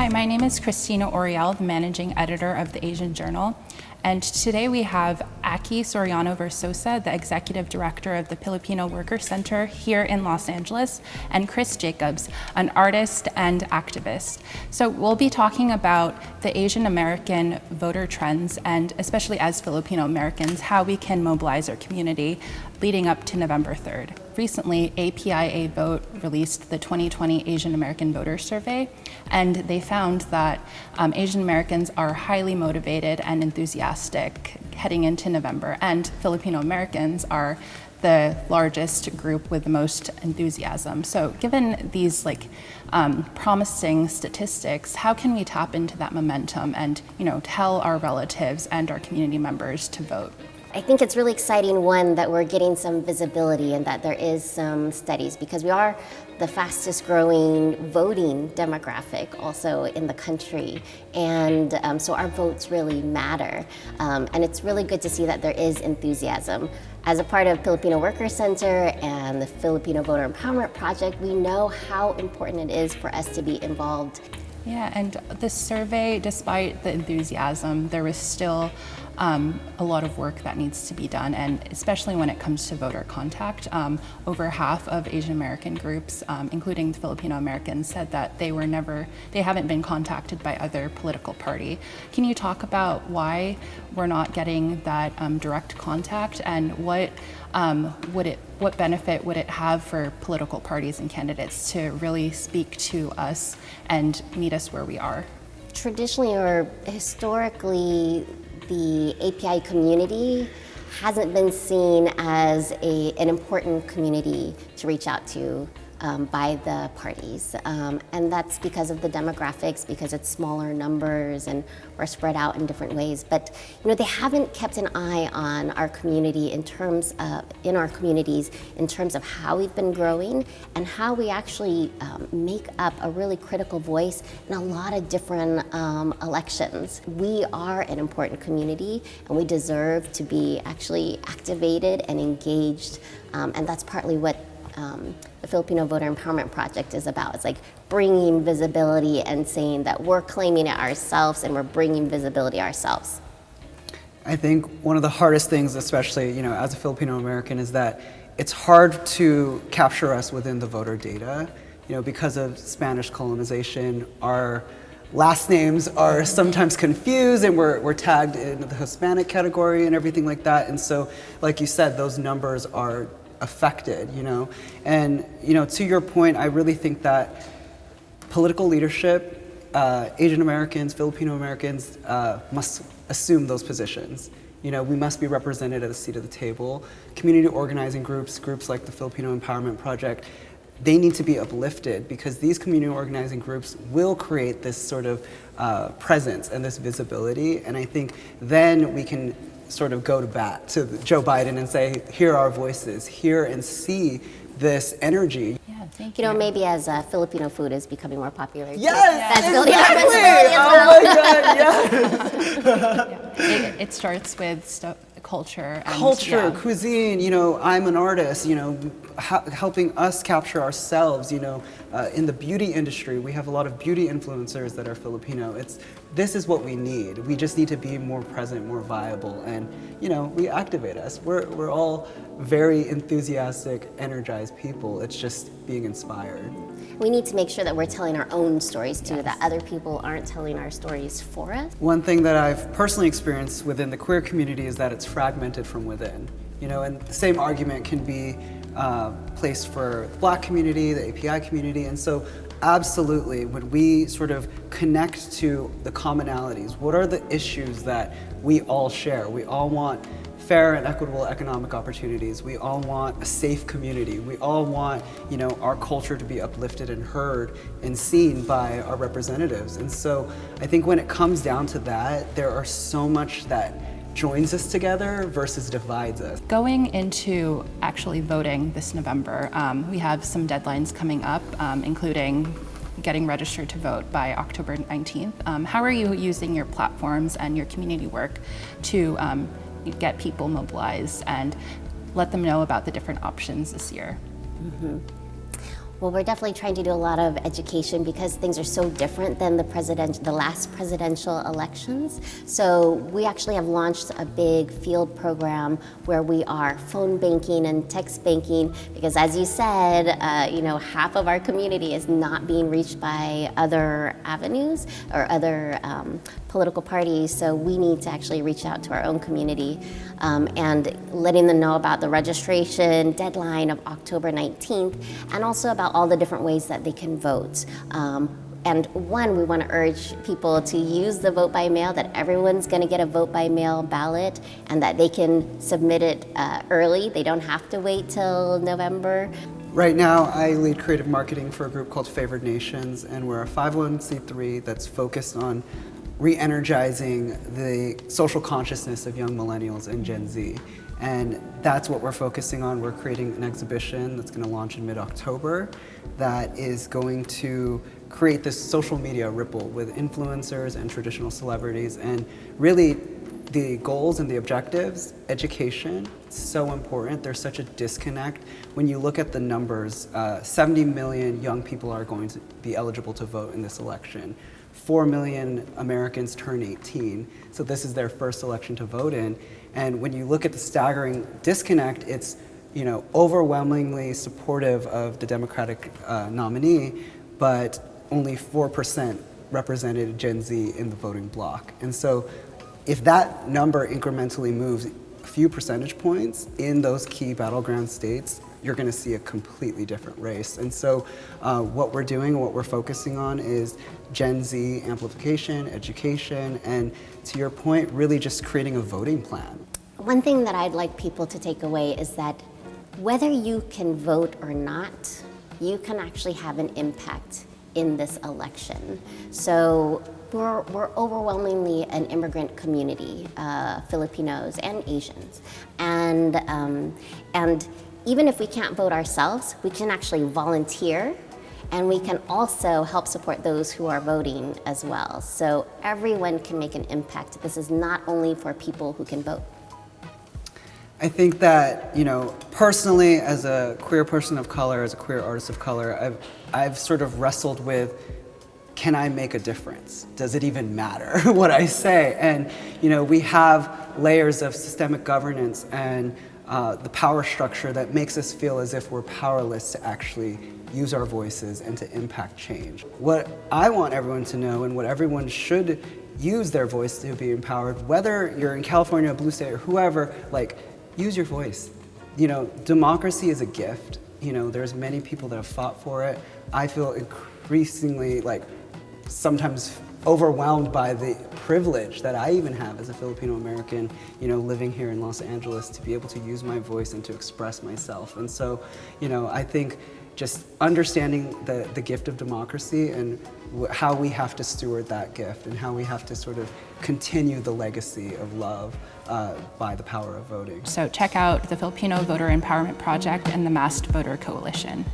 Hi, my name is Christina Oriel, the managing editor of the Asian Journal. And today we have Soriano Versosa, the executive director of the Filipino Worker Center here in Los Angeles, and Chris Jacobs, an artist and activist. So we'll be talking about the Asian American voter trends, and especially as Filipino Americans, how we can mobilize our community leading up to November 3rd. Recently, APIA Vote released the 2020 Asian American Voter Survey, and they found that Asian Americans are highly motivated and enthusiastic heading into November, and Filipino Americans are the largest group with the most enthusiasm. So given these promising statistics, how can we tap into that momentum and tell our relatives and our community members to vote? I think it's really exciting, one, that we're getting some visibility and that there is some studies, because we are the fastest growing voting demographic also in the country. And so our votes really matter. And it's really good to see that there is enthusiasm. As a part of Filipino Worker Center and the Filipino Voter Empowerment Project, we know how important it is for us to be involved. Yeah, and the survey, despite the enthusiasm, there was still a lot of work that needs to be done, and especially when it comes to voter contact. Over half of Asian American groups, including the Filipino Americans, said that they haven't been contacted by other political party. Can you talk about why we're not getting that direct contact, and what benefit would it have for political parties and candidates to really speak to us and meet us where we are? Traditionally or historically, the API community hasn't been seen as an important community to reach out to by the parties. And that's because of the demographics, because it's smaller numbers and we're spread out in different ways. But they haven't kept an eye on our community in terms of, in our communities, in terms of how we've been growing and how we actually make up a really critical voice in a lot of different elections. We are an important community and we deserve to be actually activated and engaged. And that's partly what the Filipino Voter Empowerment Project is about. It's like bringing visibility and saying that we're claiming it ourselves and we're bringing visibility ourselves. I think one of the hardest things, especially as a Filipino American, is that it's hard to capture us within the voter data. Because of Spanish colonization, our last names are sometimes confused and we're tagged in the Hispanic category and everything like that. And so, like you said, those numbers are affected, and to your point, I really think that political leadership, Asian Americans, Filipino Americans must assume those positions. We must be represented at a seat at the table. Community organizing groups like the Filipino Empowerment Project, they need to be uplifted because these community organizing groups will create this sort of presence and this visibility, and I think then we can sort of go to bat to Joe Biden and say, hear our voices, hear and see this energy. Yeah, thank you. Maybe as Filipino food is becoming more popular. Yes, that's building our visibility as well. Oh my God, yeah. It starts with culture. And, cuisine, I'm an artist, helping us capture ourselves, in the beauty industry, we have a lot of beauty influencers that are Filipino. This is what we need. We just need to be more present, more viable, and we activate us. We're all very enthusiastic, energized people. It's just being inspired. We need to make sure that we're telling our own stories too, yes. That other people aren't telling our stories for us. One thing that I've personally experienced within the queer community is that it's fragmented from within. And the same argument can be placed for the Black community, the API community, and so absolutely, when we sort of connect to the commonalities, what are the issues that we all share? We all want fair and equitable economic opportunities. We all want a safe community. We all want, our culture to be uplifted and heard and seen by our representatives. And so I think when it comes down to that, there are so much that joins us together versus divides us. Going into actually voting this November, we have some deadlines coming up, including getting registered to vote by October 19th. How are you using your platforms and your community work to get people mobilized and let them know about the different options this year? Mm-hmm. Well, we're definitely trying to do a lot of education because things are so different than the last presidential elections. So we actually have launched a big field program where we are phone banking and text banking because, as you said, half of our community is not being reached by other avenues or other political parties. So we need to actually reach out to our own community and letting them know about the registration deadline of October 19th and also about all the different ways that they can vote. And one, we want to urge people to use the vote by mail, that everyone's going to get a vote by mail ballot and that they can submit it early. They don't have to wait till November. Right now, I lead creative marketing for a group called Favored Nations, and we're a 501c3 that's focused on re-energizing the social consciousness of young millennials and Gen Z. And that's what we're focusing on. We're creating an exhibition that's going to launch in mid-October that is going to create this social media ripple with influencers and traditional celebrities. And really, the goals and the objectives, education, so important. There's such a disconnect. When you look at the numbers, 70 million young people are going to be eligible to vote in this election. 4 million Americans turn 18, so this is their first election to vote in. And when you look at the staggering disconnect, it's overwhelmingly supportive of the Democratic nominee, but only 4% represented Gen Z in the voting bloc. And so if that number incrementally moves a few percentage points in those key battleground states, you're going to see a completely different race. And so what we're doing, what we're focusing on is Gen Z amplification, education, and to your point, really just creating a voting plan. One thing that I'd like people to take away is that whether you can vote or not, you can actually have an impact in this election. So we're overwhelmingly an immigrant community, Filipinos and Asians. And even if we can't vote ourselves, we can actually volunteer, and we can also help support those who are voting as well. So everyone can make an impact. This is not only for people who can vote. I think that, personally, as a queer person of color, as a queer artist of color, I've sort of wrestled with, can I make a difference? Does it even matter what I say? And, we have layers of systemic governance and the power structure that makes us feel as if we're powerless to actually use our voices and to impact change. What I want everyone to know, and what everyone should use their voice to be empowered, whether you're in California, blue state, or whoever, use your voice. Democracy is a gift. There's many people that have fought for it. I feel increasingly sometimes overwhelmed by the privilege that I even have as a Filipino American, living here in Los Angeles, to be able to use my voice and to express myself. And so, I think just understanding the gift of democracy and how we have to steward that gift and how we have to sort of continue the legacy of love by the power of voting. So check out the Filipino Voter Empowerment Project and the Masked Voter Coalition.